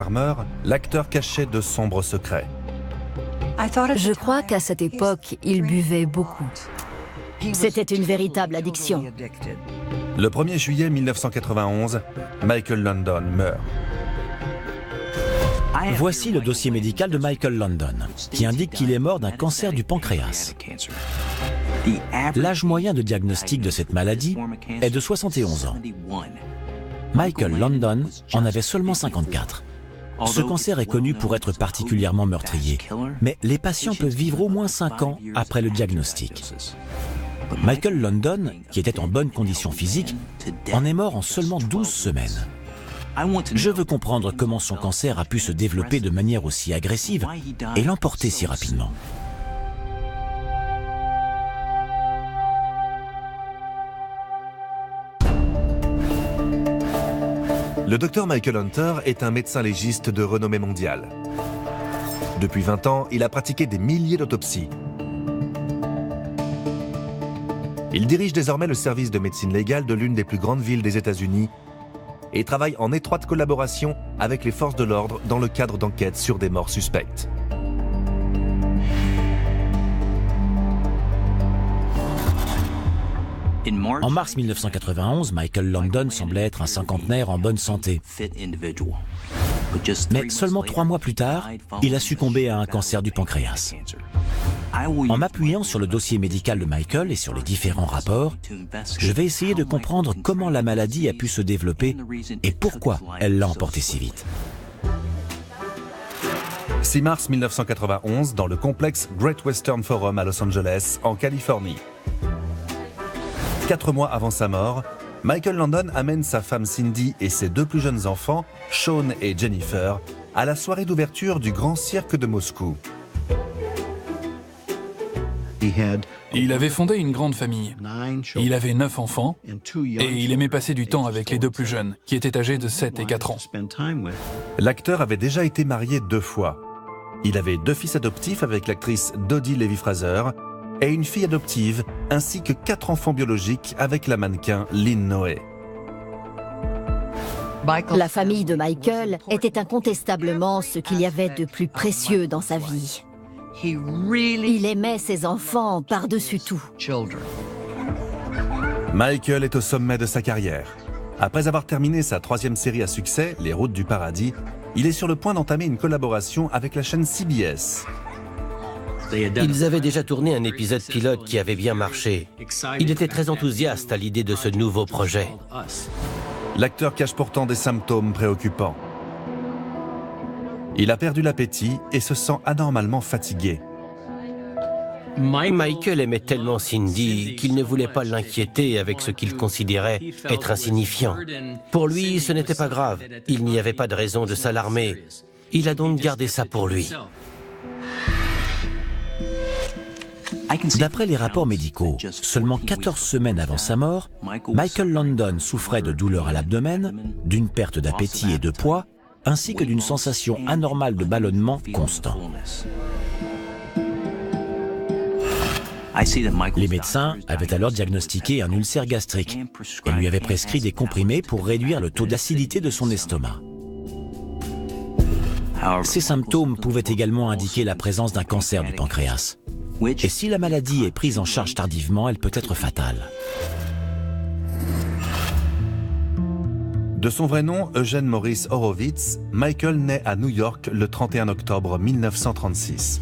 Farmer, l'acteur cachait de sombres secrets. Je crois qu'à cette époque, il buvait beaucoup. C'était une véritable addiction. Le 1er juillet 1991, Michael London meurt. Voici le dossier médical de Michael London, qui indique qu'il est mort d'un cancer du pancréas. L'âge moyen de diagnostic de cette maladie est de 71 ans. Michael London en avait seulement 54. Ce cancer est connu pour être particulièrement meurtrier, mais les patients peuvent vivre au moins 5 ans après le diagnostic. Michael London, qui était en bonne condition physique, en est mort en seulement 12 semaines. Je veux comprendre comment son cancer a pu se développer de manière aussi agressive et l'emporter si rapidement. Le docteur Michael Hunter est un médecin légiste de renommée mondiale. Depuis 20 ans, il a pratiqué des milliers d'autopsies. Il dirige désormais le service de médecine légale de l'une des plus grandes villes des États-Unis et travaille en étroite collaboration avec les forces de l'ordre dans le cadre d'enquêtes sur des morts suspectes. En mars 1991, Michael London semblait être un cinquantenaire en bonne santé. Mais seulement 3 mois plus tard, il a succombé à un cancer du pancréas. En m'appuyant sur le dossier médical de Michael et sur les différents rapports, je vais essayer de comprendre comment la maladie a pu se développer et pourquoi elle l'a emporté si vite. 6 mars 1991, dans le complexe Great Western Forum à Los Angeles, en Californie. 4 mois avant sa mort, Michael London amène sa femme Cindy et ses 2 plus jeunes enfants, Sean et Jennifer, à la soirée d'ouverture du Grand Cirque de Moscou. Il avait fondé une grande famille. Il avait 9 enfants et il aimait passer du temps avec les 2 plus jeunes, qui étaient âgés de 7 et 4 ans. L'acteur avait déjà été marié 2 fois. Il avait 2 fils adoptifs avec l'actrice Dodie Levy-Fraser et une fille adoptive, ainsi que 4 enfants biologiques avec la mannequin Lynn Noé. La famille de Michael était incontestablement ce qu'il y avait de plus précieux dans sa vie. Il aimait ses enfants par-dessus tout. Michael est au sommet de sa carrière. Après avoir terminé sa 3e série à succès, Les Routes du Paradis, il est sur le point d'entamer une collaboration avec la chaîne CBS. Ils avaient déjà tourné un épisode pilote qui avait bien marché. Il était très enthousiaste à l'idée de ce nouveau projet. L'acteur cache pourtant des symptômes préoccupants. Il a perdu l'appétit et se sent anormalement fatigué. Michael aimait tellement Cindy qu'il ne voulait pas l'inquiéter avec ce qu'il considérait être insignifiant. Pour lui, ce n'était pas grave. Il n'y avait pas de raison de s'alarmer. Il a donc gardé ça pour lui. D'après les rapports médicaux, seulement 14 semaines avant sa mort, Michael London souffrait de douleurs à l'abdomen, d'une perte d'appétit et de poids, ainsi que d'une sensation anormale de ballonnement constant. Les médecins avaient alors diagnostiqué un ulcère gastrique et lui avaient prescrit des comprimés pour réduire le taux d'acidité de son estomac. Ces symptômes pouvaient également indiquer la présence d'un cancer du pancréas. Et si la maladie est prise en charge tardivement, elle peut être fatale. De son vrai nom, Eugene Maurice Horowitz, Michael naît à New York le 31 octobre 1936.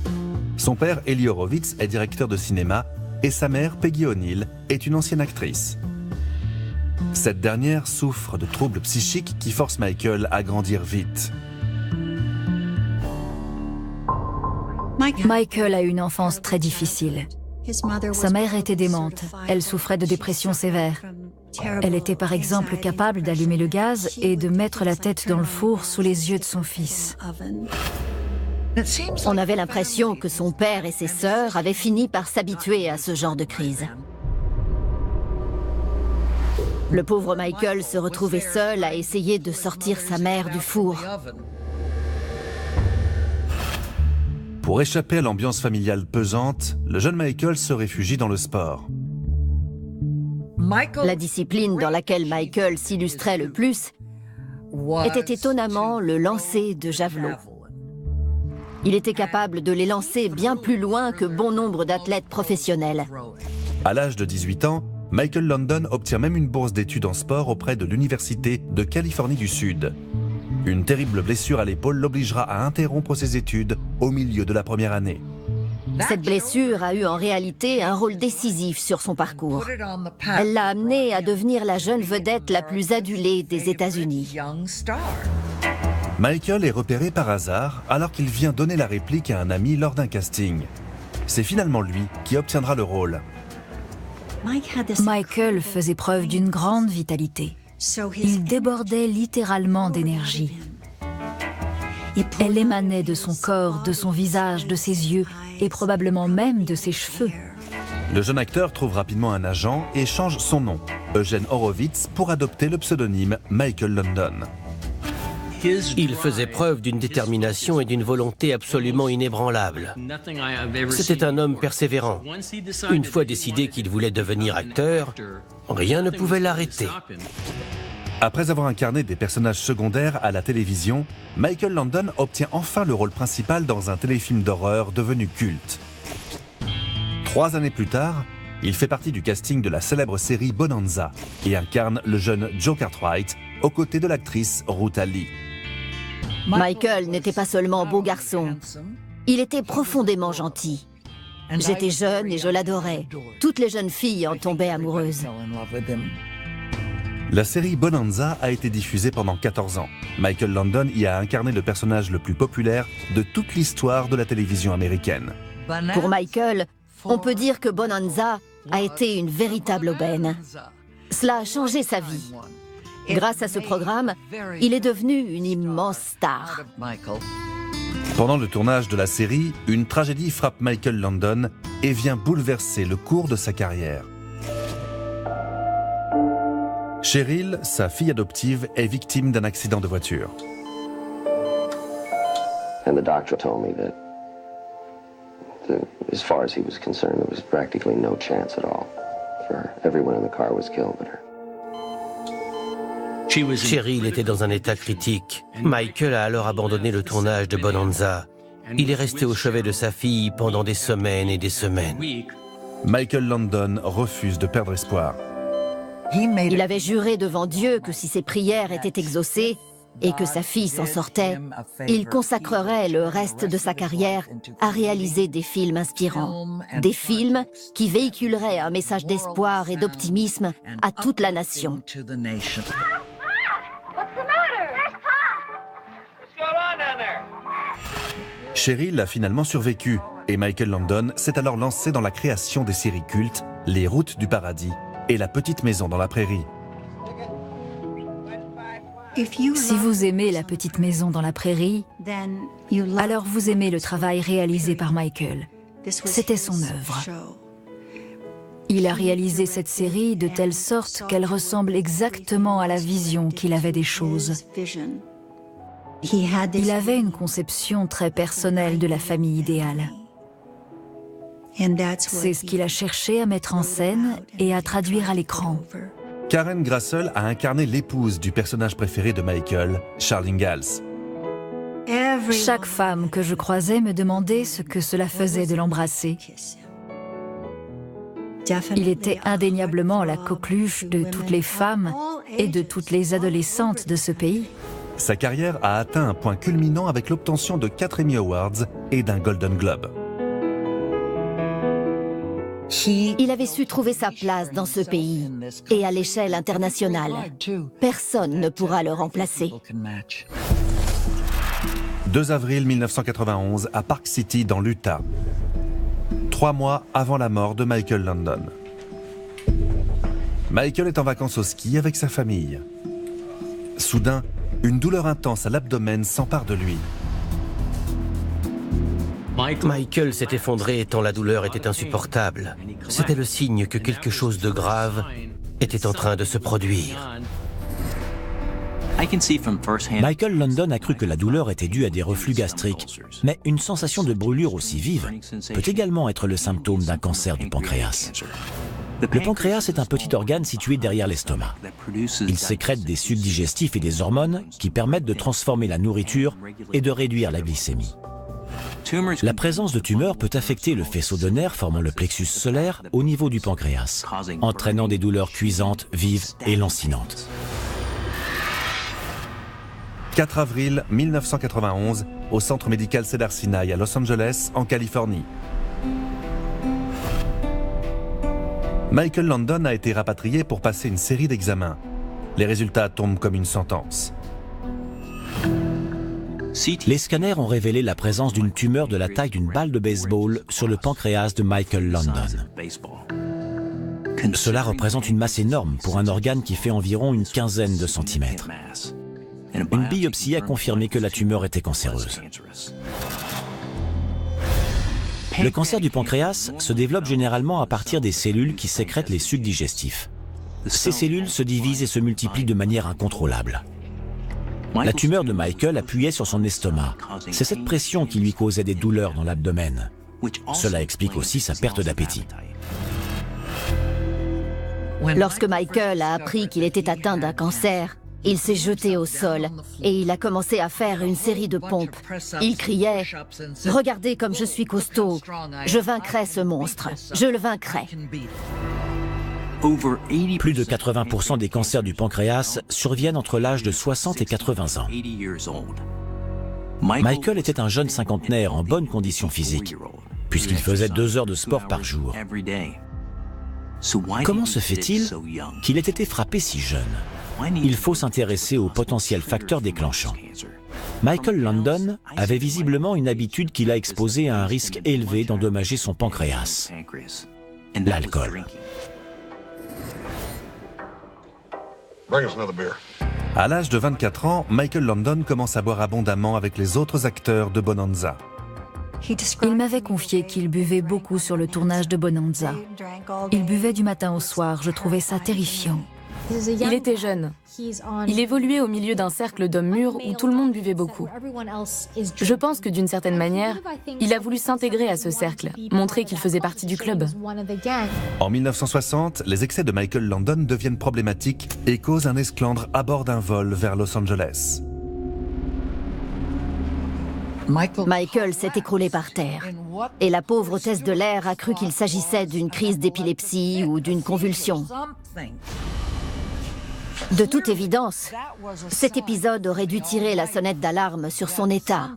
Son père, Eli Horowitz, est directeur de cinéma et sa mère, Peggy O'Neill, est une ancienne actrice. Cette dernière souffre de troubles psychiques qui forcent Michael à grandir vite. Michael a eu une enfance très difficile. Sa mère était démente. Elle souffrait de dépression sévère. Elle était par exemple capable d'allumer le gaz et de mettre la tête dans le four sous les yeux de son fils. On avait l'impression que son père et ses sœurs avaient fini par s'habituer à ce genre de crise. Le pauvre Michael se retrouvait seul à essayer de sortir sa mère du four. Pour échapper à l'ambiance familiale pesante, le jeune Michael se réfugie dans le sport. La discipline dans laquelle Michael s'illustrait le plus était étonnamment le lancer de javelot. Il était capable de les lancer bien plus loin que bon nombre d'athlètes professionnels. À l'âge de 18 ans, Michael London obtient même une bourse d'études en sport auprès de l'Université de Californie du Sud. Une terrible blessure à l'épaule l'obligera à interrompre ses études au milieu de la première année. Cette blessure a eu en réalité un rôle décisif sur son parcours. Elle l'a amené à devenir la jeune vedette la plus adulée des États-Unis. Michael est repéré par hasard alors qu'il vient donner la réplique à un ami lors d'un casting. C'est finalement lui qui obtiendra le rôle. Michael faisait preuve d'une grande vitalité. Il débordait littéralement d'énergie. Elle émanait de son corps, de son visage, de ses yeux et probablement même de ses cheveux. Le jeune acteur trouve rapidement un agent et change son nom, Eugene Horowitz, pour adopter le pseudonyme Michael London. Il faisait preuve d'une détermination et d'une volonté absolument inébranlables. C'était un homme persévérant. Une fois décidé qu'il voulait devenir acteur, rien ne pouvait l'arrêter. Après avoir incarné des personnages secondaires à la télévision, Michael London obtient enfin le rôle principal dans un téléfilm d'horreur devenu culte. 3 années plus tard, il fait partie du casting de la célèbre série Bonanza et incarne le jeune Joe Cartwright aux côtés de l'actrice Ruth Lee. Michael n'était pas seulement beau garçon, il était profondément gentil. J'étais jeune et je l'adorais. Toutes les jeunes filles en tombaient amoureuses. La série Bonanza a été diffusée pendant 14 ans. Michael London y a incarné le personnage le plus populaire de toute l'histoire de la télévision américaine. Pour Michael, on peut dire que Bonanza a été une véritable aubaine. Cela a changé sa vie. Grâce à ce programme, il est devenu une immense star. Pendant le tournage de la série, une tragédie frappe Michael London et vient bouleverser le cours de sa carrière. Cheryl, sa fille adoptive, est victime d'un accident de voiture. And the doctor told me that, as far as he was concerned, there was practically no chance at all. For everyone in the car was killed but her. Cheryl était dans un état critique. Michael a alors abandonné le tournage de Bonanza. Il est resté au chevet de sa fille pendant des semaines et des semaines. Michael London refuse de perdre espoir. Il avait juré devant Dieu que si ses prières étaient exaucées et que sa fille s'en sortait, il consacrerait le reste de sa carrière à réaliser des films inspirants. Des films qui véhiculeraient un message d'espoir et d'optimisme à toute la nation. Cheryl a finalement survécu et Michael London s'est alors lancé dans la création des séries cultes Les Routes du Paradis et La Petite Maison dans la Prairie. Si vous aimez La Petite Maison dans la Prairie, alors vous aimez le travail réalisé par Michael. C'était son œuvre. Il a réalisé cette série de telle sorte qu'elle ressemble exactement à la vision qu'il avait des choses. Il avait une conception très personnelle de la famille idéale. C'est ce qu'il a cherché à mettre en scène et à traduire à l'écran. Karen Grassel a incarné l'épouse du personnage préféré de Michael, Charles Ingalls. Chaque femme que je croisais me demandait ce que cela faisait de l'embrasser. Il était indéniablement la coqueluche de toutes les femmes et de toutes les adolescentes de ce pays. Sa carrière a atteint un point culminant avec l'obtention de 4 Emmy Awards et d'un Golden Globe. Il avait su trouver sa place dans ce pays et à l'échelle internationale. Personne ne pourra le remplacer. 2 avril 1991 à Park City dans l'Utah. 3 mois avant la mort de Michael London. Michael est en vacances au ski avec sa famille. Soudain, une douleur intense à l'abdomen s'empare de lui. Michael s'est effondré tant la douleur était insupportable. C'était le signe que quelque chose de grave était en train de se produire. Michael London a cru que la douleur était due à des reflux gastriques, mais une sensation de brûlure aussi vive peut également être le symptôme d'un cancer du pancréas. Le pancréas est un petit organe situé derrière l'estomac. Il sécrète des sucs digestifs et des hormones qui permettent de transformer la nourriture et de réduire la glycémie. La présence de tumeurs peut affecter le faisceau de nerfs formant le plexus solaire au niveau du pancréas, entraînant des douleurs cuisantes, vives et lancinantes. 4 avril 1991, au centre médical Cedars-Sinai à Los Angeles, en Californie. Michael Landon a été rapatrié pour passer une série d'examens. Les résultats tombent comme une sentence. Les scanners ont révélé la présence d'une tumeur de la taille d'une balle de baseball sur le pancréas de Michael Landon. Cela représente une masse énorme pour un organe qui fait environ une quinzaine de centimètres. Une biopsie a confirmé que la tumeur était cancéreuse. Le cancer du pancréas se développe généralement à partir des cellules qui sécrètent les sucs digestifs. Ces cellules se divisent et se multiplient de manière incontrôlable. La tumeur de Michael appuyait sur son estomac. C'est cette pression qui lui causait des douleurs dans l'abdomen. Cela explique aussi sa perte d'appétit. Lorsque Michael a appris qu'il était atteint d'un cancer, il s'est jeté au sol et il a commencé à faire une série de pompes. Il criait « Regardez comme je suis costaud, je vaincrai ce monstre, je le vaincrai ». Plus de 80% des cancers du pancréas surviennent entre l'âge de 60 et 80 ans. Michael était un jeune cinquantenaire en bonne condition physique, puisqu'il faisait 2 heures de sport par jour. Comment se fait-il qu'il ait été frappé si jeune ? Il faut s'intéresser aux potentiels facteurs déclenchants. Michael Landon avait visiblement une habitude qui l'a exposé à un risque élevé d'endommager son pancréas. L'alcool. À l'âge de 24 ans, Michael Landon commence à boire abondamment avec les autres acteurs de Bonanza. Il m'avait confié qu'il buvait beaucoup sur le tournage de Bonanza. Il buvait du matin au soir, je trouvais ça terrifiant. Il était jeune. Il évoluait au milieu d'un cercle d'hommes mûrs où tout le monde buvait beaucoup. Je pense que d'une certaine manière, il a voulu s'intégrer à ce cercle, montrer qu'il faisait partie du club. En 1960, les excès de Michael Landon deviennent problématiques et causent un esclandre à bord d'un vol vers Los Angeles. Michael s'est écroulé par terre et la pauvre hôtesse de l'air a cru qu'il s'agissait d'une crise d'épilepsie ou d'une convulsion. De toute évidence, cet épisode aurait dû tirer la sonnette d'alarme sur son état.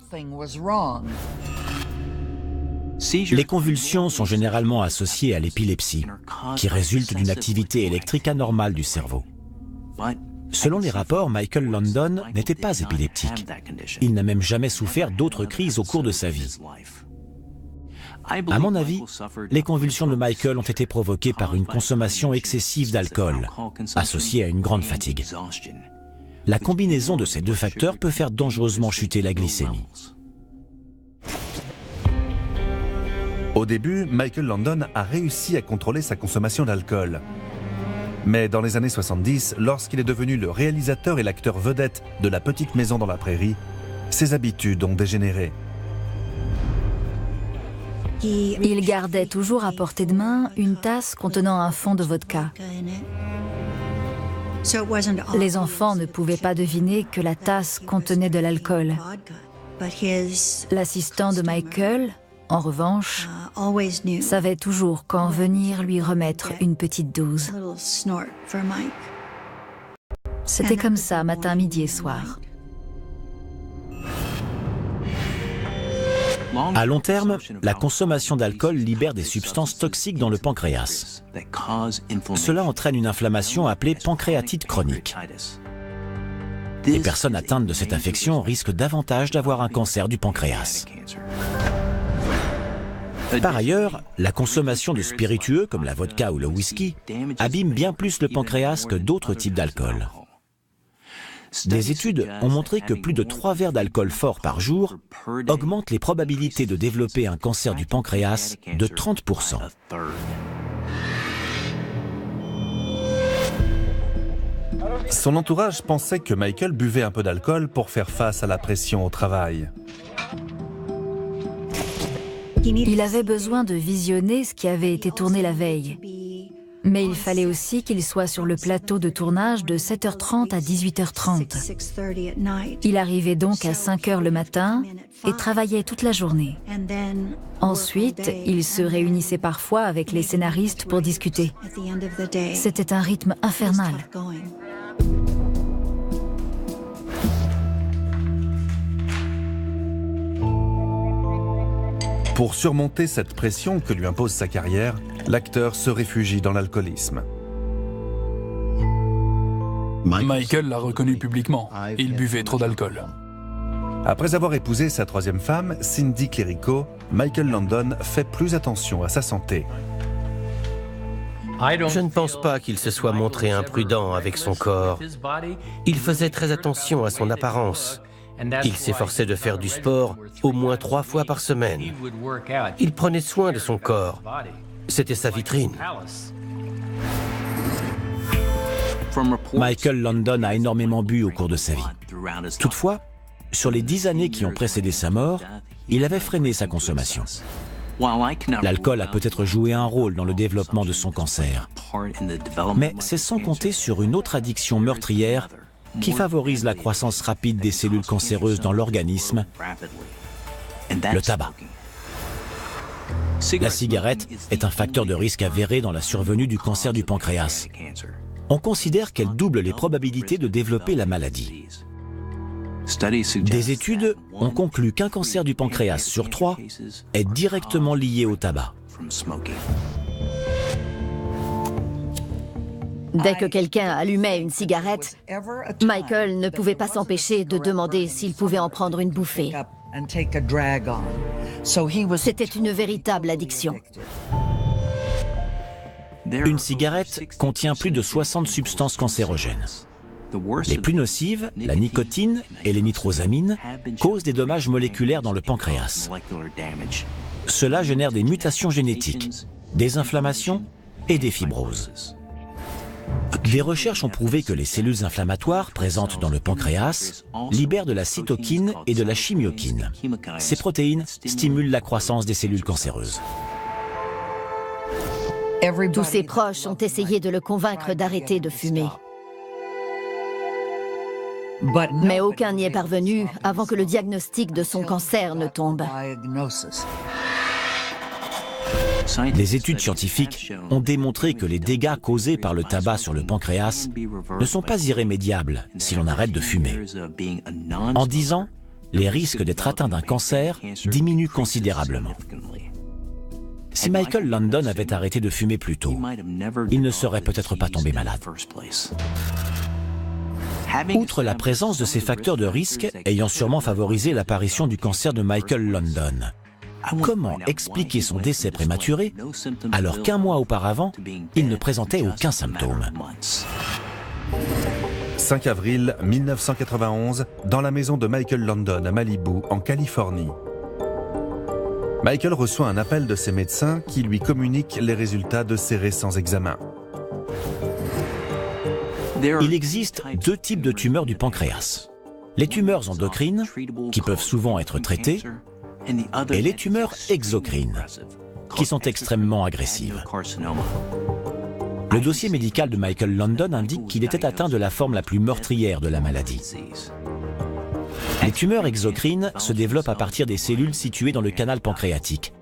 Les convulsions sont généralement associées à l'épilepsie, qui résulte d'une activité électrique anormale du cerveau. Selon les rapports, Michael Landon n'était pas épileptique. Il n'a même jamais souffert d'autres crises au cours de sa vie. À mon avis, les convulsions de Michael ont été provoquées par une consommation excessive d'alcool, associée à une grande fatigue. La combinaison de ces 2 facteurs peut faire dangereusement chuter la glycémie. Au début, Michael Landon a réussi à contrôler sa consommation d'alcool. Mais dans les années 70, lorsqu'il est devenu le réalisateur et l'acteur vedette de La Petite Maison dans la Prairie, ses habitudes ont dégénéré. Il gardait toujours à portée de main une tasse contenant un fond de vodka. Les enfants ne pouvaient pas deviner que la tasse contenait de l'alcool. L'assistant de Michael, en revanche, savait toujours quand venir lui remettre une petite dose. C'était comme ça, matin, midi et soir. À long terme, la consommation d'alcool libère des substances toxiques dans le pancréas. Cela entraîne une inflammation appelée pancréatite chronique. Les personnes atteintes de cette infection risquent davantage d'avoir un cancer du pancréas. Par ailleurs, la consommation de spiritueux comme la vodka ou le whisky abîme bien plus le pancréas que d'autres types d'alcool. Des études ont montré que plus de 3 verres d'alcool fort par jour augmentent les probabilités de développer un cancer du pancréas de 30%. Son entourage pensait que Michael buvait un peu d'alcool pour faire face à la pression au travail. Il avait besoin de visionner ce qui avait été tourné la veille. Mais il fallait aussi qu'il soit sur le plateau de tournage de 7h30 à 18h30. Il arrivait donc à 5h le matin et travaillait toute la journée. Ensuite, il se réunissait parfois avec les scénaristes pour discuter. C'était un rythme infernal. Pour surmonter cette pression que lui impose sa carrière, l'acteur se réfugie dans l'alcoolisme. Michael l'a reconnu publiquement. Il buvait trop d'alcool. Après avoir épousé sa troisième femme, Cindy Clerico, Michael Landon fait plus attention à sa santé. Je ne pense pas qu'il se soit montré imprudent avec son corps. Il faisait très attention à son apparence. Il s'efforçait de faire du sport au moins 3 fois par semaine. Il prenait soin de son corps. C'était sa vitrine. Michael Landon a énormément bu au cours de sa vie. Toutefois, sur les 10 années qui ont précédé sa mort, il avait freiné sa consommation. L'alcool a peut-être joué un rôle dans le développement de son cancer. Mais c'est sans compter sur une autre addiction meurtrière qui favorise la croissance rapide des cellules cancéreuses dans l'organisme, le tabac. La cigarette est un facteur de risque avéré dans la survenue du cancer du pancréas. On considère qu'elle double les probabilités de développer la maladie. Des études ont conclu qu'un cancer du pancréas sur 3 est directement lié au tabac. Dès que quelqu'un allumait une cigarette, Michael ne pouvait pas s'empêcher de demander s'il pouvait en prendre une bouffée. C'était une véritable addiction. Une cigarette contient plus de 60 substances cancérogènes. Les plus nocives, la nicotine et les nitrosamines, causent des dommages moléculaires dans le pancréas. Cela génère des mutations génétiques, des inflammations et des fibroses. Des recherches ont prouvé que les cellules inflammatoires présentes dans le pancréas libèrent de la cytokine et de la chimiokine. Ces protéines stimulent la croissance des cellules cancéreuses. Tous ses proches ont essayé de le convaincre d'arrêter de fumer. Mais aucun n'y est parvenu avant que le diagnostic de son cancer ne tombe. Des études scientifiques ont démontré que les dégâts causés par le tabac sur le pancréas ne sont pas irrémédiables si l'on arrête de fumer. En 10 ans, les risques d'être atteint d'un cancer diminuent considérablement. Si Michael Landon avait arrêté de fumer plus tôt, il ne serait peut-être pas tombé malade. Outre la présence de ces facteurs de risque ayant sûrement favorisé l'apparition du cancer de Michael Landon, comment expliquer son décès prématuré alors qu'un mois auparavant, il ne présentait aucun symptôme? 5 avril 1991, dans la maison de Michael Landon à Malibu, en Californie. Michael reçoit un appel de ses médecins qui lui communiquent les résultats de ses récents examens. Il existe 2 types de tumeurs du pancréas. Les tumeurs endocrines, qui peuvent souvent être traitées, et les tumeurs exocrines, qui sont extrêmement agressives. Le dossier médical de Michael Landon indique qu'il était atteint de la forme la plus meurtrière de la maladie. Les tumeurs exocrines se développent à partir des cellules situées dans le canal pancréatique.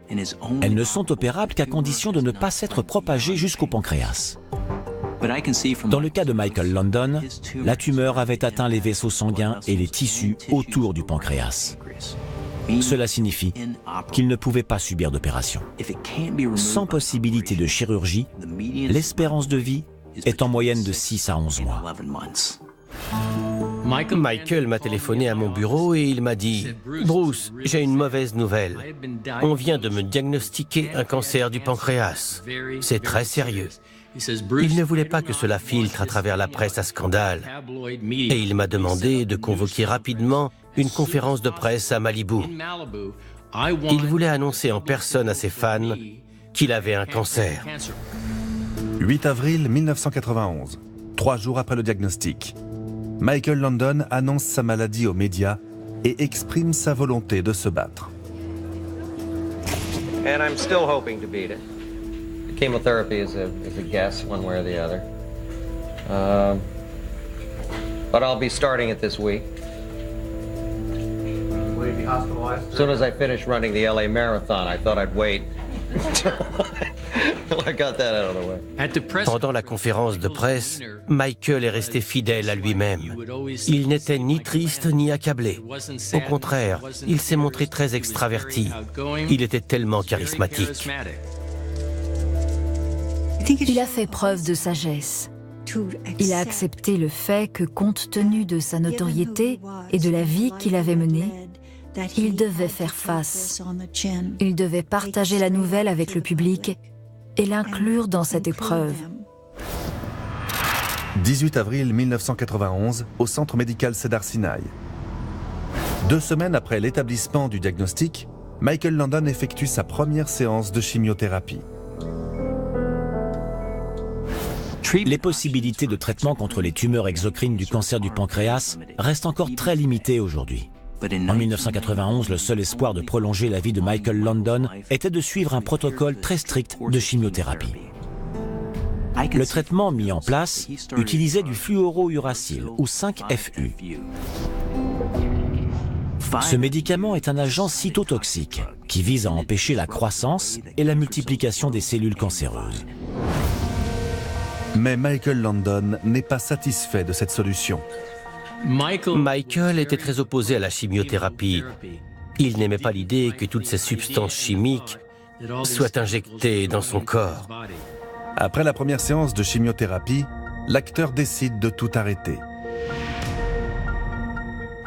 Elles ne sont opérables qu'à condition de ne pas s'être propagées jusqu'au pancréas. Dans le cas de Michael Landon, la tumeur avait atteint les vaisseaux sanguins et les tissus autour du pancréas. Cela signifie qu'il ne pouvait pas subir d'opération. Sans possibilité de chirurgie, l'espérance de vie est en moyenne de 6 à 11 mois. Michael m'a téléphoné à mon bureau et il m'a dit « Bruce, j'ai une mauvaise nouvelle. On vient de me diagnostiquer un cancer du pancréas. C'est très sérieux. » Il ne voulait pas que cela filtre à travers la presse à scandale. Et il m'a demandé de convoquer rapidement une conférence de presse à Malibu. Il voulait annoncer en personne à ses fans qu'il avait un cancer. 8 avril 1991, 3 jours après le diagnostic. Michael Landon annonce sa maladie aux médias et exprime sa volonté de se battre. Chemotherapy is a guess, one way or the other. But I'll be starting it this week. Will you be hospitalized? As soon as I finish running the LA Marathon, I thought I'd wait. I got that out of the way. Pendant la conférence de presse, Michael est resté fidèle à lui-même. Il n'était ni triste ni accablé. Au contraire, il s'est montré très extraverti. Il était tellement charismatique. Il a fait preuve de sagesse. Il a accepté le fait que, compte tenu de sa notoriété et de la vie qu'il avait menée, il devait faire face. Il devait partager la nouvelle avec le public et l'inclure dans cette épreuve. 18 avril 1991, au centre médical Cedars-Sinai. 2 semaines après l'établissement du diagnostic, Michael Landon effectue sa première séance de chimiothérapie. Les possibilités de traitement contre les tumeurs exocrines du cancer du pancréas restent encore très limitées aujourd'hui. En 1991, le seul espoir de prolonger la vie de Michael Landon était de suivre un protocole très strict de chimiothérapie. Le traitement mis en place utilisait du fluorouracil, ou 5-FU. Ce médicament est un agent cytotoxique qui vise à empêcher la croissance et la multiplication des cellules cancéreuses. Mais Michael Landon n'est pas satisfait de cette solution. Michael était très opposé à la chimiothérapie. Il n'aimait pas l'idée que toutes ces substances chimiques soient injectées dans son corps. Après la première séance de chimiothérapie, l'acteur décide de tout arrêter.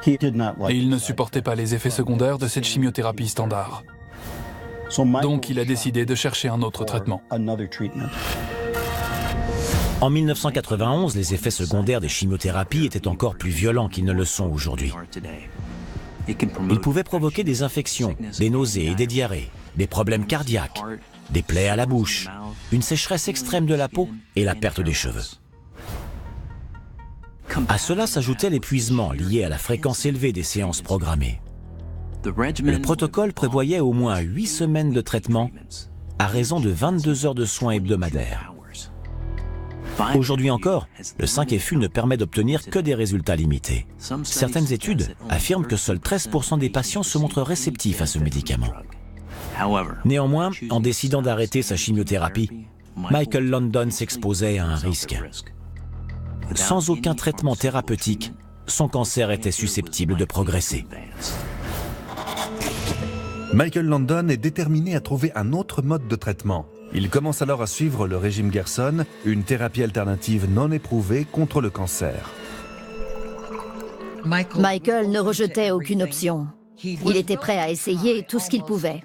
Il ne supportait pas les effets secondaires de cette chimiothérapie standard. Donc il a décidé de chercher un autre traitement. En 1991, les effets secondaires des chimiothérapies étaient encore plus violents qu'ils ne le sont aujourd'hui. Ils pouvaient provoquer des infections, des nausées et des diarrhées, des problèmes cardiaques, des plaies à la bouche, une sécheresse extrême de la peau et la perte des cheveux. À cela s'ajoutait l'épuisement lié à la fréquence élevée des séances programmées. Le protocole prévoyait au moins 8 semaines de traitement à raison de 22 heures de soins hebdomadaires. Aujourd'hui encore, le 5-FU ne permet d'obtenir que des résultats limités. Certaines études affirment que seuls 13% des patients se montrent réceptifs à ce médicament. Néanmoins, en décidant d'arrêter sa chimiothérapie, Michael Landon s'exposait à un risque. Sans aucun traitement thérapeutique, son cancer était susceptible de progresser. Michael Landon est déterminé à trouver un autre mode de traitement. Il commence alors à suivre le régime Gerson, une thérapie alternative non éprouvée contre le cancer. Michael ne rejetait aucune option. Il était prêt à essayer tout ce qu'il pouvait.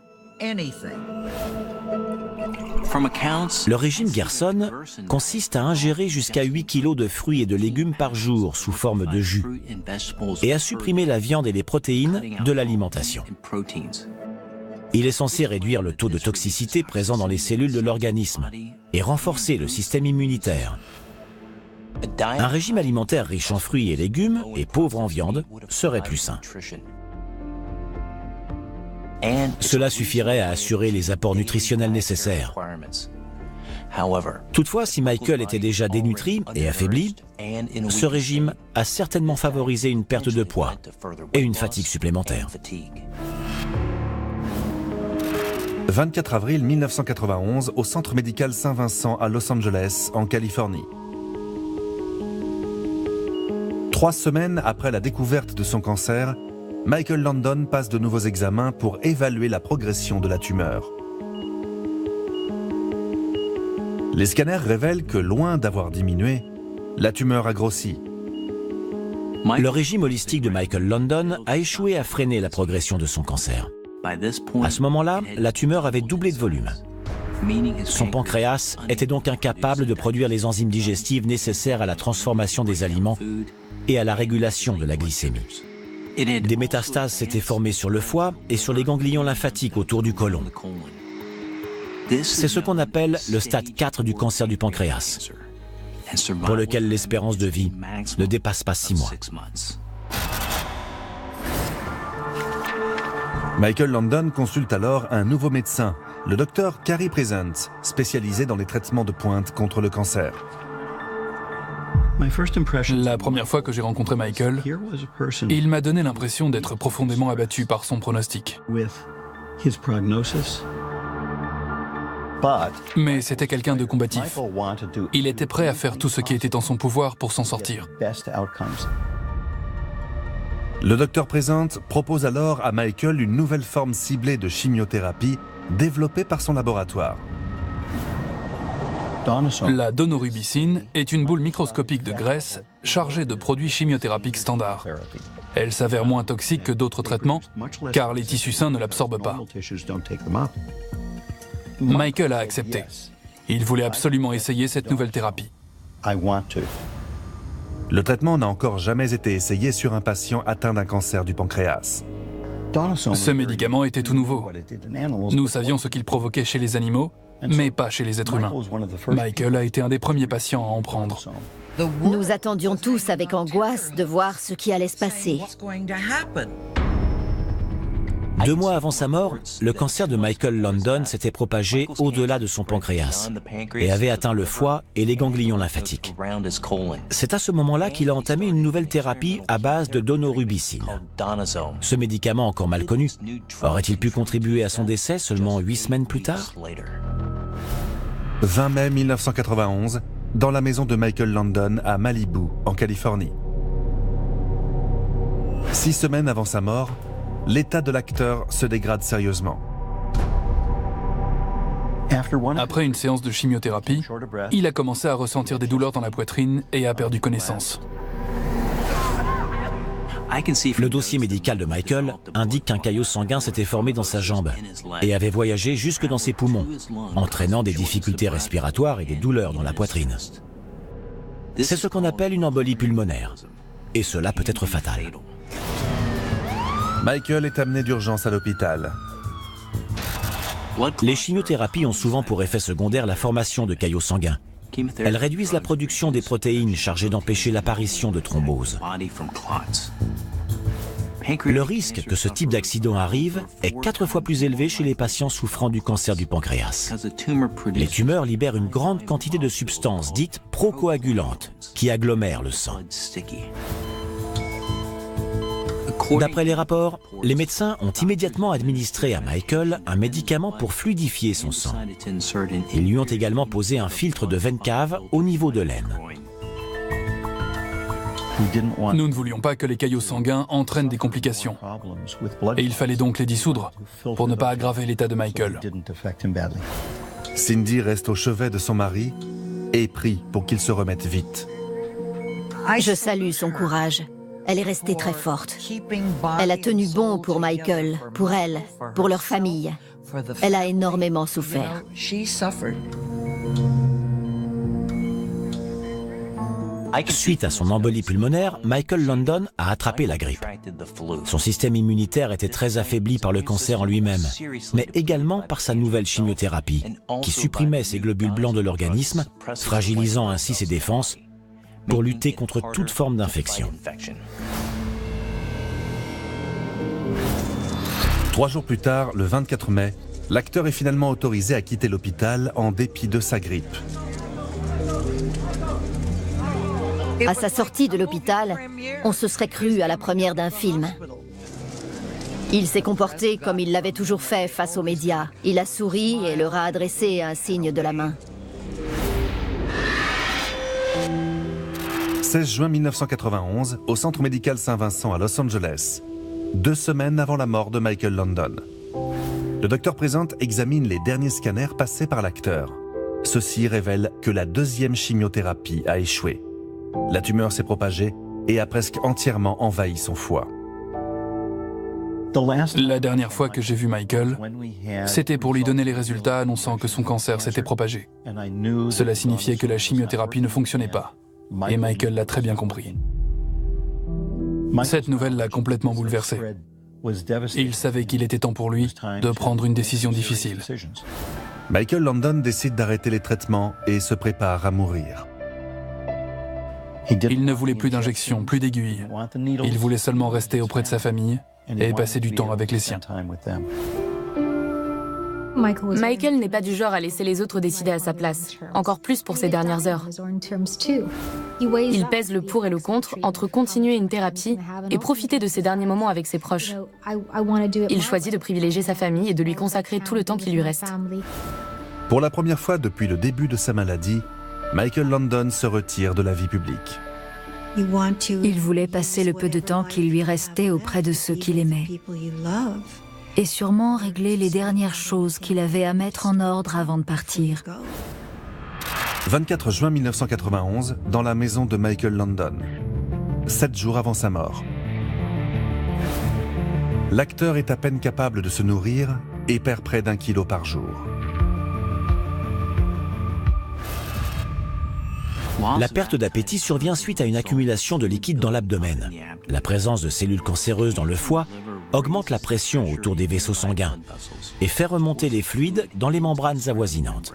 Le régime Gerson consiste à ingérer jusqu'à 8 kg de fruits et de légumes par jour sous forme de jus et à supprimer la viande et les protéines de l'alimentation. Il est censé réduire le taux de toxicité présent dans les cellules de l'organisme et renforcer le système immunitaire. Un régime alimentaire riche en fruits et légumes et pauvre en viande serait plus sain. Cela suffirait à assurer les apports nutritionnels nécessaires. Toutefois, si Michael était déjà dénutri et affaibli, ce régime a certainement favorisé une perte de poids et une fatigue supplémentaire. 24 avril 1991, au centre médical Saint-Vincent à Los Angeles, en Californie. 3 semaines après la découverte de son cancer, Michael Landon passe de nouveaux examens pour évaluer la progression de la tumeur. Les scanners révèlent que, loin d'avoir diminué, la tumeur a grossi. Le régime holistique de Michael Landon a échoué à freiner la progression de son cancer. À ce moment-là, la tumeur avait doublé de volume. Son pancréas était donc incapable de produire les enzymes digestives nécessaires à la transformation des aliments et à la régulation de la glycémie. Des métastases s'étaient formées sur le foie et sur les ganglions lymphatiques autour du côlon. C'est ce qu'on appelle le stade 4 du cancer du pancréas, pour lequel l'espérance de vie ne dépasse pas 6 mois. Michael Landon consulte alors un nouveau médecin, le docteur Cary Present, spécialisé dans les traitements de pointe contre le cancer. La première fois que j'ai rencontré Michael, il m'a donné l'impression d'être profondément abattu par son pronostic. Mais c'était quelqu'un de combatif. Il était prêt à faire tout ce qui était en son pouvoir pour s'en sortir. Le docteur Present propose alors à Michael une nouvelle forme ciblée de chimiothérapie développée par son laboratoire. La donorubicine est une boule microscopique de graisse chargée de produits chimiothérapiques standards. Elle s'avère moins toxique que d'autres traitements, car les tissus sains ne l'absorbent pas. Michael a accepté. Il voulait absolument essayer cette nouvelle thérapie. Le traitement n'a encore jamais été essayé sur un patient atteint d'un cancer du pancréas. Ce médicament était tout nouveau. Nous savions ce qu'il provoquait chez les animaux, mais pas chez les êtres humains. Michael a été un des premiers patients à en prendre. Nous attendions tous avec angoisse de voir ce qui allait se passer. 2 mois avant sa mort, le cancer de Michael London s'était propagé au-delà de son pancréas et avait atteint le foie et les ganglions lymphatiques. C'est à ce moment-là qu'il a entamé une nouvelle thérapie à base de donorubicine. Ce médicament encore mal connu aurait-il pu contribuer à son décès seulement 8 semaines plus tard? 20 mai 1991, dans la maison de Michael London à Malibu, en Californie. 6 semaines avant sa mort, l'état de l'acteur se dégrade sérieusement. Après une séance de chimiothérapie, il a commencé à ressentir des douleurs dans la poitrine et a perdu connaissance. Le dossier médical de Michael indique qu'un caillot sanguin s'était formé dans sa jambe et avait voyagé jusque dans ses poumons, entraînant des difficultés respiratoires et des douleurs dans la poitrine. C'est ce qu'on appelle une embolie pulmonaire, et cela peut être fatal. Michael est amené d'urgence à l'hôpital. Les chimiothérapies ont souvent pour effet secondaire la formation de caillots sanguins. Elles réduisent la production des protéines chargées d'empêcher l'apparition de thromboses. Le risque que ce type d'accident arrive est 4 fois plus élevé chez les patients souffrant du cancer du pancréas. Les tumeurs libèrent une grande quantité de substances dites procoagulantes qui agglomèrent le sang. D'après les rapports, les médecins ont immédiatement administré à Michael un médicament pour fluidifier son sang. Ils lui ont également posé un filtre de veine cave au niveau de l'aine. Nous ne voulions pas que les caillots sanguins entraînent des complications. Et il fallait donc les dissoudre pour ne pas aggraver l'état de Michael. Cindy reste au chevet de son mari et prie pour qu'il se remette vite. Je salue son courage. Elle est restée très forte. Elle a tenu bon pour Michael, pour elle, pour leur famille. Elle a énormément souffert. Suite à son embolie pulmonaire, Michael London a attrapé la grippe. Son système immunitaire était très affaibli par le cancer en lui-même, mais également par sa nouvelle chimiothérapie, qui supprimait ses globules blancs de l'organisme, fragilisant ainsi ses défenses, pour lutter contre toute forme d'infection. 3 jours plus tard, le 24 mai, l'acteur est finalement autorisé à quitter l'hôpital en dépit de sa grippe. À sa sortie de l'hôpital, on se serait cru à la première d'un film. Il s'est comporté comme il l'avait toujours fait face aux médias. Il a souri et leur a adressé un signe de la main. 16 juin 1991, au Centre médical Saint-Vincent à Los Angeles, 2 semaines avant la mort de Michael London. Le docteur Present examine les derniers scanners passés par l'acteur. Ceux-ci révèlent que la 2e chimiothérapie a échoué. La tumeur s'est propagée et a presque entièrement envahi son foie. La dernière fois que j'ai vu Michael, c'était pour lui donner les résultats annonçant que son cancer s'était propagé. Cela signifiait que la chimiothérapie ne fonctionnait pas. Et Michael l'a très bien compris. Cette nouvelle l'a complètement bouleversé. Il savait qu'il était temps pour lui de prendre une décision difficile. Michael London décide d'arrêter les traitements et se prépare à mourir. Il ne voulait plus d'injections, plus d'aiguilles. Il voulait seulement rester auprès de sa famille et passer du temps avec les siens. Michael n'est pas du genre à laisser les autres décider à sa place, encore plus pour ces dernières heures. Il pèse le pour et le contre entre continuer une thérapie et profiter de ses derniers moments avec ses proches. Il choisit de privilégier sa famille et de lui consacrer tout le temps qui lui reste. Pour la première fois depuis le début de sa maladie, Michael Landon se retire de la vie publique. Il voulait passer le peu de temps qui lui restait auprès de ceux qu'il aimait. Et sûrement régler les dernières choses qu'il avait à mettre en ordre avant de partir. 24 juin 1991, dans la maison de Michael Landon, 7 jours avant sa mort. L'acteur est à peine capable de se nourrir et perd près d'1 kilo par jour. La perte d'appétit survient suite à une accumulation de liquide dans l'abdomen. La présence de cellules cancéreuses dans le foie augmente la pression autour des vaisseaux sanguins et fait remonter les fluides dans les membranes avoisinantes.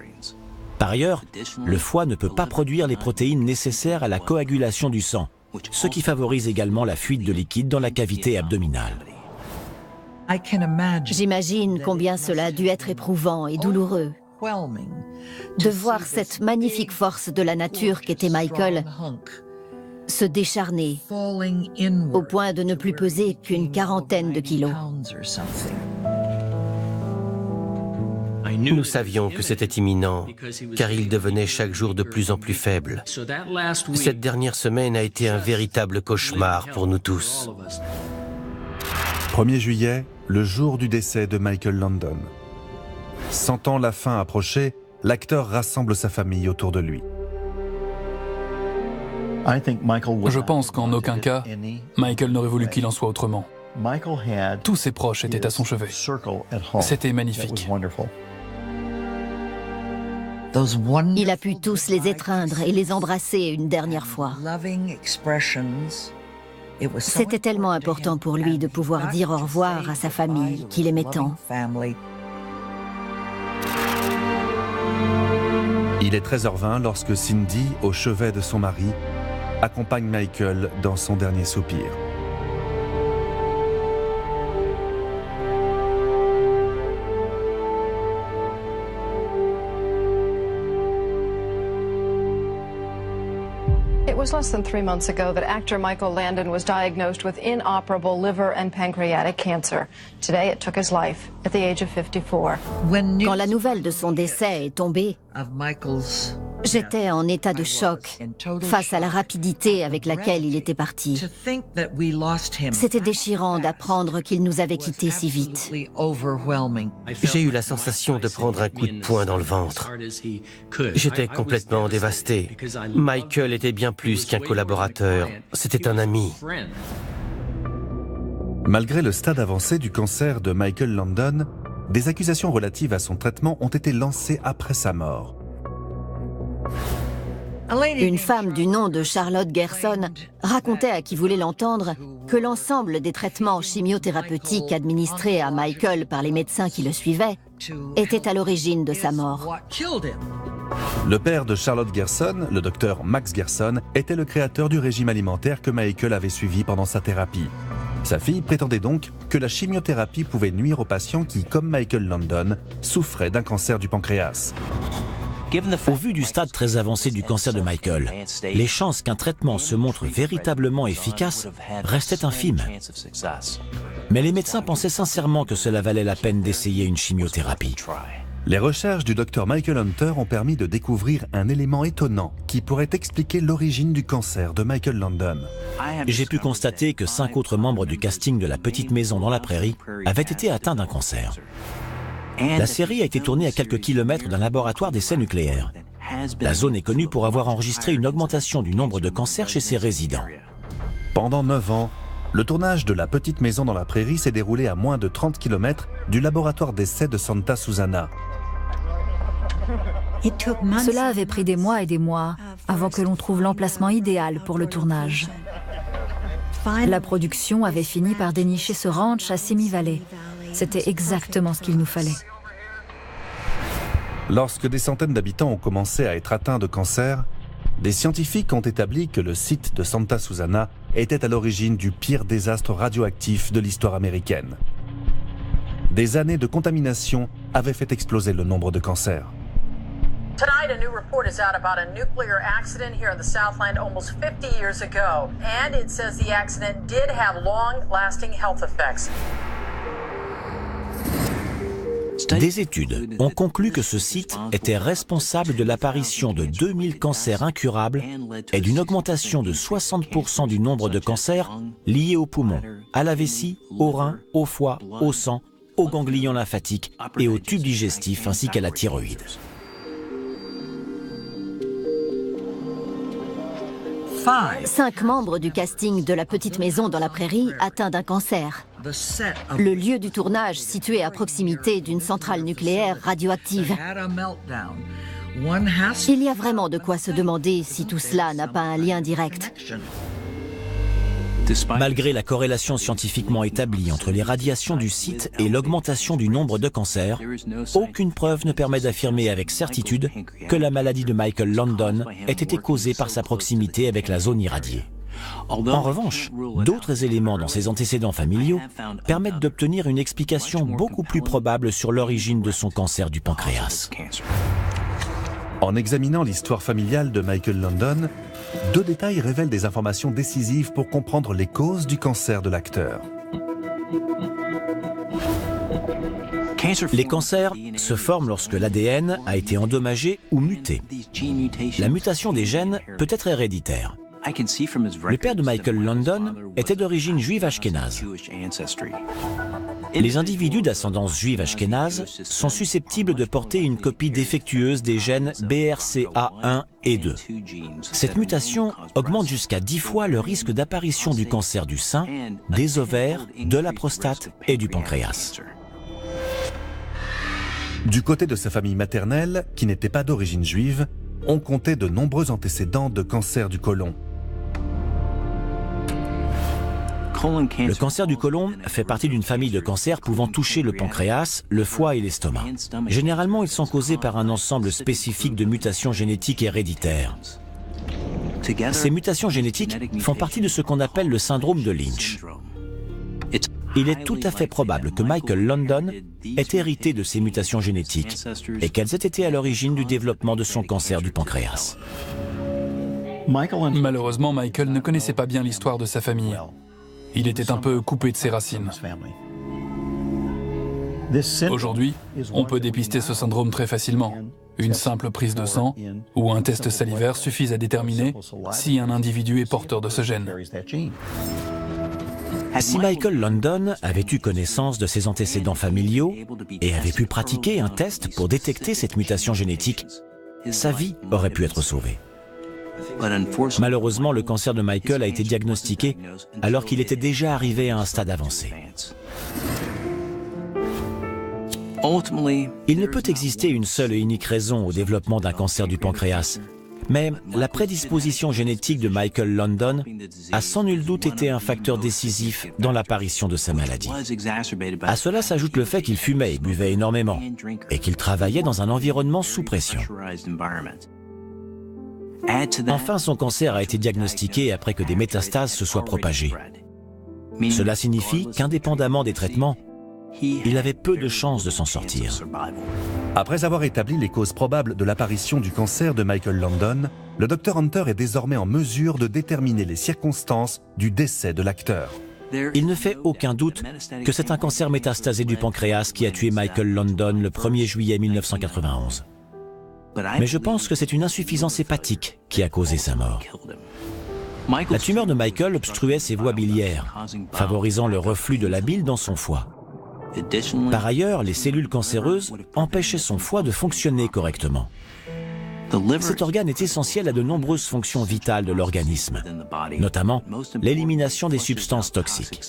Par ailleurs, le foie ne peut pas produire les protéines nécessaires à la coagulation du sang, ce qui favorise également la fuite de liquide dans la cavité abdominale. J'imagine combien cela a dû être éprouvant et douloureux. De voir cette magnifique force de la nature qu'était Michael se décharner au point de ne plus peser qu'une 40aine de kilos. Nous savions que c'était imminent, car il devenait chaque jour de plus en plus faible. Cette dernière semaine a été un véritable cauchemar pour nous tous. 1er juillet, le jour du décès de Michael Landon. Sentant la fin approcher, l'acteur rassemble sa famille autour de lui. Je pense qu'en aucun cas, Michael n'aurait voulu qu'il en soit autrement. Tous ses proches étaient à son chevet. C'était magnifique. Il a pu tous les étreindre et les embrasser une dernière fois. C'était tellement important pour lui de pouvoir dire au revoir à sa famille qu'il aimait tant. Il est 13h20 lorsque Cindy, au chevet de son mari, accompagne Michael dans son dernier soupir. It was less than 3 months ago that actor Michael Landon was diagnosed with inoperable liver and pancreatic cancer. Today, it took his life at the age of 54. Quand la nouvelle de son décès est tombée, j'étais en état de choc face à la rapidité avec laquelle il était parti. C'était déchirant d'apprendre qu'il nous avait quittés si vite. J'ai eu la sensation de prendre un coup de poing dans le ventre. J'étais complètement dévasté. Michael était bien plus qu'un collaborateur, c'était un ami. Malgré le stade avancé du cancer de Michael Landon, des accusations relatives à son traitement ont été lancées après sa mort. Une femme du nom de Charlotte Gerson racontait à qui voulait l'entendre que l'ensemble des traitements chimiothérapeutiques administrés à Michael par les médecins qui le suivaient était à l'origine de sa mort. Le père de Charlotte Gerson, le docteur Max Gerson, était le créateur du régime alimentaire que Michael avait suivi pendant sa thérapie. Sa fille prétendait donc que la chimiothérapie pouvait nuire aux patients qui, comme Michael Landon, souffraient d'un cancer du pancréas. Au vu du stade très avancé du cancer de Michael, les chances qu'un traitement se montre véritablement efficace restaient infimes. Mais les médecins pensaient sincèrement que cela valait la peine d'essayer une chimiothérapie. Les recherches du docteur Michael Hunter ont permis de découvrir un élément étonnant qui pourrait expliquer l'origine du cancer de Michael Landon. J'ai pu constater que 5 autres membres du casting de La Petite Maison dans la Prairie avaient été atteints d'un cancer. La série a été tournée à quelques kilomètres d'un laboratoire d'essais nucléaires. La zone est connue pour avoir enregistré une augmentation du nombre de cancers chez ses résidents. Pendant 9 ans, le tournage de La Petite Maison dans la Prairie s'est déroulé à moins de 30 km du laboratoire d'essais de Santa Susana. Cela avait pris des mois et des mois avant que l'on trouve l'emplacement idéal pour le tournage. La production avait fini par dénicher ce ranch à Simi Valley. C'était exactement ce qu'il nous fallait. Lorsque des centaines d'habitants ont commencé à être atteints de cancer, des scientifiques ont établi que le site de Santa Susana était à l'origine du pire désastre radioactif de l'histoire américaine. Des années de contamination avaient fait exploser le nombre de cancers. Tonight, a new report is out about a nuclear accident here in the Southland almost 50 years ago. And it says the accident did have long-lasting health effects. Des études ont conclu que ce site était responsable de l'apparition de 2000 cancers incurables et d'une augmentation de 60% du nombre de cancers liés aux poumons, à la vessie, aux reins, au foie, au sang, aux ganglions lymphatiques et aux tubes digestifs ainsi qu'à la thyroïde. Cinq membres du casting de La Petite Maison dans la Prairie atteints d'un cancer. Le lieu du tournage, situé à proximité d'une centrale nucléaire radioactive. Il y a vraiment de quoi se demander si tout cela n'a pas un lien direct. Malgré la corrélation scientifiquement établie entre les radiations du site et l'augmentation du nombre de cancers, aucune preuve ne permet d'affirmer avec certitude que la maladie de Michael London ait été causée par sa proximité avec la zone irradiée. En revanche, d'autres éléments dans ses antécédents familiaux permettent d'obtenir une explication beaucoup plus probable sur l'origine de son cancer du pancréas. En examinant l'histoire familiale de Michael London, deux détails révèlent des informations décisives pour comprendre les causes du cancer de l'acteur. Les cancers se forment lorsque l'ADN a été endommagé ou muté. La mutation des gènes peut être héréditaire. Le père de Michael London était d'origine juive ashkénaze. Les individus d'ascendance juive ashkénaze sont susceptibles de porter une copie défectueuse des gènes BRCA1 et 2. Cette mutation augmente jusqu'à 10 fois le risque d'apparition du cancer du sein, des ovaires, de la prostate et du pancréas. Du côté de sa famille maternelle, qui n'était pas d'origine juive, on comptait de nombreux antécédents de cancer du côlon. Le cancer du côlon fait partie d'une famille de cancers pouvant toucher le pancréas, le foie et l'estomac. Généralement, ils sont causés par un ensemble spécifique de mutations génétiques héréditaires. Ces mutations génétiques font partie de ce qu'on appelle le syndrome de Lynch. Il est tout à fait probable que Michael London ait hérité de ces mutations génétiques et qu'elles aient été à l'origine du développement de son cancer du pancréas. Malheureusement, Michael ne connaissait pas bien l'histoire de sa famille. Il était un peu coupé de ses racines. Aujourd'hui, on peut dépister ce syndrome très facilement. Une simple prise de sang ou un test salivaire suffisent à déterminer si un individu est porteur de ce gène. Si Michael London avait eu connaissance de ses antécédents familiaux et avait pu pratiquer un test pour détecter cette mutation génétique, sa vie aurait pu être sauvée. Malheureusement, le cancer de Michael a été diagnostiqué alors qu'il était déjà arrivé à un stade avancé. Il ne peut exister une seule et unique raison au développement d'un cancer du pancréas, mais la prédisposition génétique de Michael London a sans nul doute été un facteur décisif dans l'apparition de sa maladie. À cela s'ajoute le fait qu'il fumait et buvait énormément et qu'il travaillait dans un environnement sous pression. Enfin, son cancer a été diagnostiqué après que des métastases se soient propagées. Cela signifie qu'indépendamment des traitements, il avait peu de chances de s'en sortir. Après avoir établi les causes probables de l'apparition du cancer de Michael London, le Dr Hunter est désormais en mesure de déterminer les circonstances du décès de l'acteur. Il ne fait aucun doute que c'est un cancer métastasé du pancréas qui a tué Michael London le 1er juillet 1991. Mais je pense que c'est une insuffisance hépatique qui a causé sa mort. La tumeur de Michael obstruait ses voies biliaires, favorisant le reflux de la bile dans son foie. Par ailleurs, les cellules cancéreuses empêchaient son foie de fonctionner correctement. Cet organe est essentiel à de nombreuses fonctions vitales de l'organisme, notamment l'élimination des substances toxiques.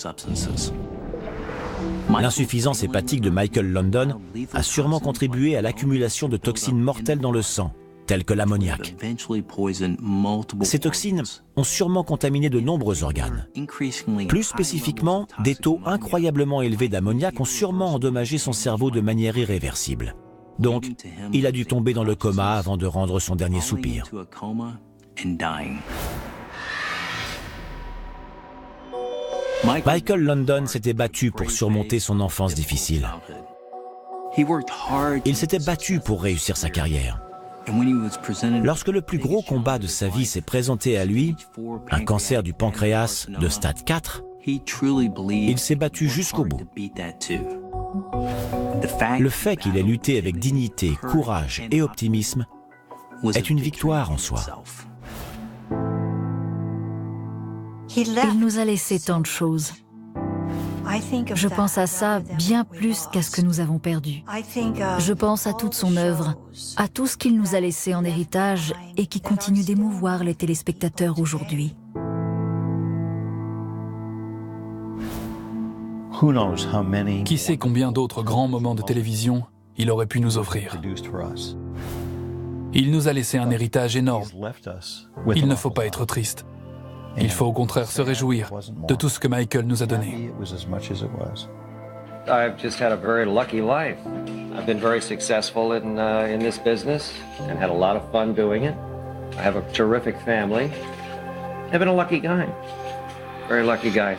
L'insuffisance hépatique de Michael London a sûrement contribué à l'accumulation de toxines mortelles dans le sang, telles que l'ammoniac. Ces toxines ont sûrement contaminé de nombreux organes. Plus spécifiquement, des taux incroyablement élevés d'ammoniac ont sûrement endommagé son cerveau de manière irréversible. Donc, il a dû tomber dans le coma avant de rendre son dernier soupir. Michael London s'était battu pour surmonter son enfance difficile. Il s'était battu pour réussir sa carrière. Lorsque le plus gros combat de sa vie s'est présenté à lui, un cancer du pancréas de stade 4, il s'est battu jusqu'au bout. Le fait qu'il ait lutté avec dignité, courage et optimisme est une victoire en soi. Il nous a laissé tant de choses. Je pense à ça bien plus qu'à ce que nous avons perdu. Je pense à toute son œuvre, à tout ce qu'il nous a laissé en héritage et qui continue d'émouvoir les téléspectateurs aujourd'hui. Qui sait combien d'autres grands moments de télévision il aurait pu nous offrir. Il nous a laissé un héritage énorme. Il ne faut pas être triste. Il faut au contraire se réjouir de tout ce que Michael nous a donné. I've just had a very lucky life. I've been very successful in this business and had a lot of fun doing it. I have a terrific family. I've been a lucky guy. Very lucky guy.